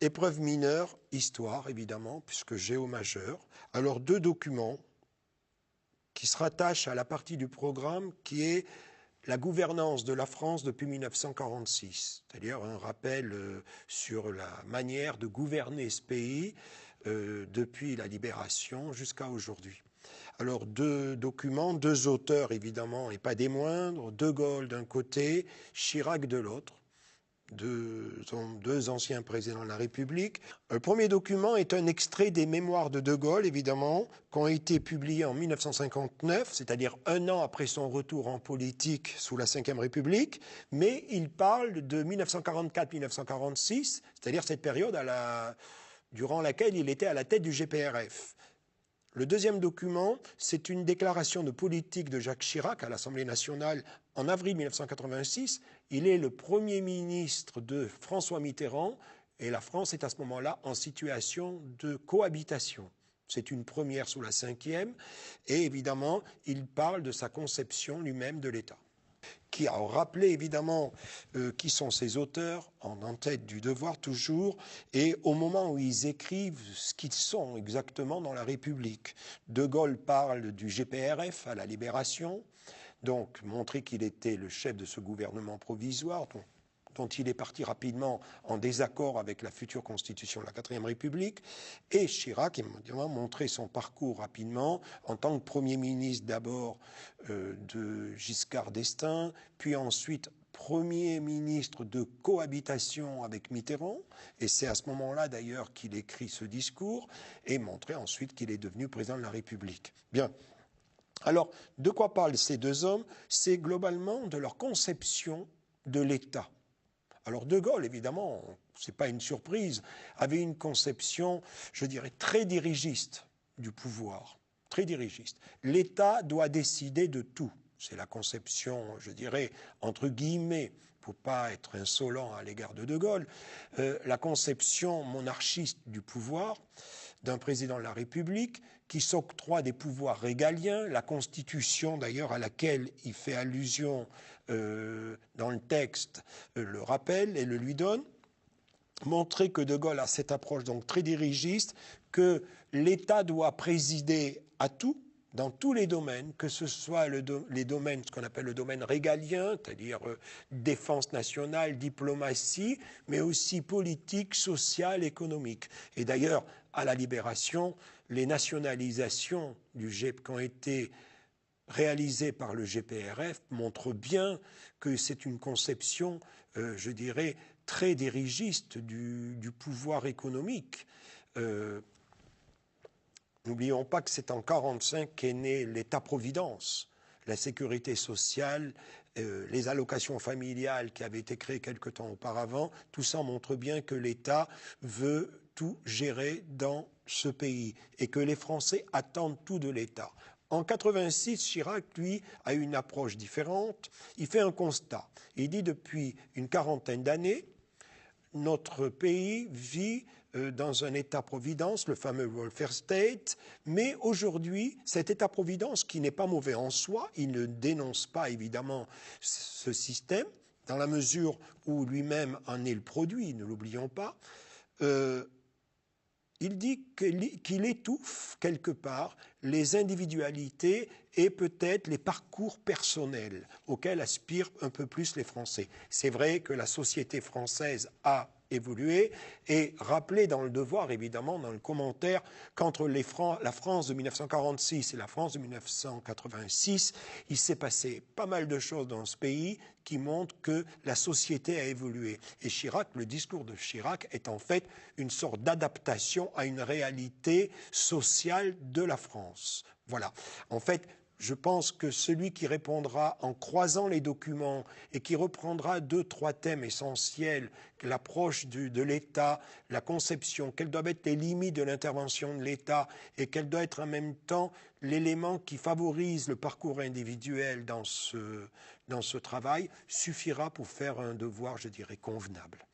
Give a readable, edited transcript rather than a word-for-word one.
Épreuve mineure, histoire évidemment, puisque Géo majeur. Alors deux documents qui se rattachent à la partie du programme qui est la gouvernance de la France depuis 1946, c'est-à-dire un rappel sur la manière de gouverner ce pays depuis la libération jusqu'à aujourd'hui. Alors deux documents, deux auteurs évidemment et pas des moindres, De Gaulle d'un côté, Chirac de l'autre. Deux anciens présidents de la République. Le premier document est un extrait des mémoires de Gaulle, évidemment, qui ont été publiés en 1959, c'est-à-dire un an après son retour en politique sous la Ve République, mais il parle de 1944-1946, c'est-à-dire cette période durant laquelle il était à la tête du GPRF. Le deuxième document, c'est une déclaration de politique de Jacques Chirac à l'Assemblée nationale en avril 1986. Il est le Premier ministre de François Mitterrand et la France est à ce moment-là en situation de cohabitation. C'est une première sous la Ve et évidemment, il parle de sa conception lui-même de l'État. Qui a rappelé évidemment qui sont ses auteurs, en tête du Devoir toujours, et au moment où ils écrivent ce qu'ils sont exactement dans la République. De Gaulle parle du GPRF à la Libération, donc montrer qu'il était le chef de ce gouvernement provisoire, dont il est parti rapidement en désaccord avec la future constitution de la 4e République, et Chirac a montré son parcours rapidement en tant que Premier ministre d'abord de Giscard d'Estaing, puis ensuite Premier ministre de cohabitation avec Mitterrand, et c'est à ce moment-là d'ailleurs qu'il écrit ce discours, et montrer ensuite qu'il est devenu président de la République. Bien. Alors, de quoi parlent ces deux hommes? C'est globalement de leur conception de l'État. Alors De Gaulle, évidemment, ce n'est pas une surprise, avait une conception, je dirais, très dirigiste du pouvoir, très dirigiste. L'État doit décider de tout. C'est la conception, je dirais, entre guillemets, pour ne pas être insolent à l'égard de Gaulle, la conception monarchiste du pouvoir d'un président de la République qui s'octroie des pouvoirs régaliens, la Constitution d'ailleurs à laquelle il fait allusion dans le texte le rappelle et le lui donne, montrer que De Gaulle a cette approche donc très dirigiste, que l'État doit présider à tout, dans tous les domaines, que ce soit les domaines, ce qu'on appelle le domaine régalien, c'est-à-dire défense nationale, diplomatie, mais aussi politique, sociale, économique. Et d'ailleurs, à la Libération, les nationalisations du GEP qui ont été réalisées par le GPRF montrent bien que c'est une conception, je dirais, très dirigiste du pouvoir économique. N'oublions pas que c'est en 1945 qu'est né l'État-providence, la sécurité sociale, les allocations familiales qui avaient été créées quelque temps auparavant. Tout ça montre bien que l'État veut tout gérer dans ce pays et que les Français attendent tout de l'État. En 1986, Chirac, lui, a une approche différente. Il fait un constat. Il dit depuis une quarantaine d'années, notre pays vit dans un État-providence, le fameux welfare state, mais aujourd'hui, cet État-providence, qui n'est pas mauvais en soi, il ne dénonce pas évidemment ce système, dans la mesure où lui-même en est le produit, ne l'oublions pas, il dit qu'il étouffe quelque part les individualités et peut-être les parcours personnels auxquels aspirent un peu plus les Français. C'est vrai que la société française a évolué et rappelé dans le Devoir, évidemment, dans le commentaire, qu'entre la France de 1946 et la France de 1986, il s'est passé pas mal de choses dans ce pays qui montrent que la société a évolué. Et Chirac, le discours de Chirac est en fait une sorte d'adaptation à une réalité sociale de la France. Voilà. En fait, je pense que celui qui répondra en croisant les documents et qui reprendra 2-3 thèmes essentiels, l'approche de l'État, la conception, quelles doivent être les limites de l'intervention de l'État et quel doit être en même temps l'élément qui favorise le parcours individuel dans ce travail, suffira pour faire un devoir, je dirais, convenable.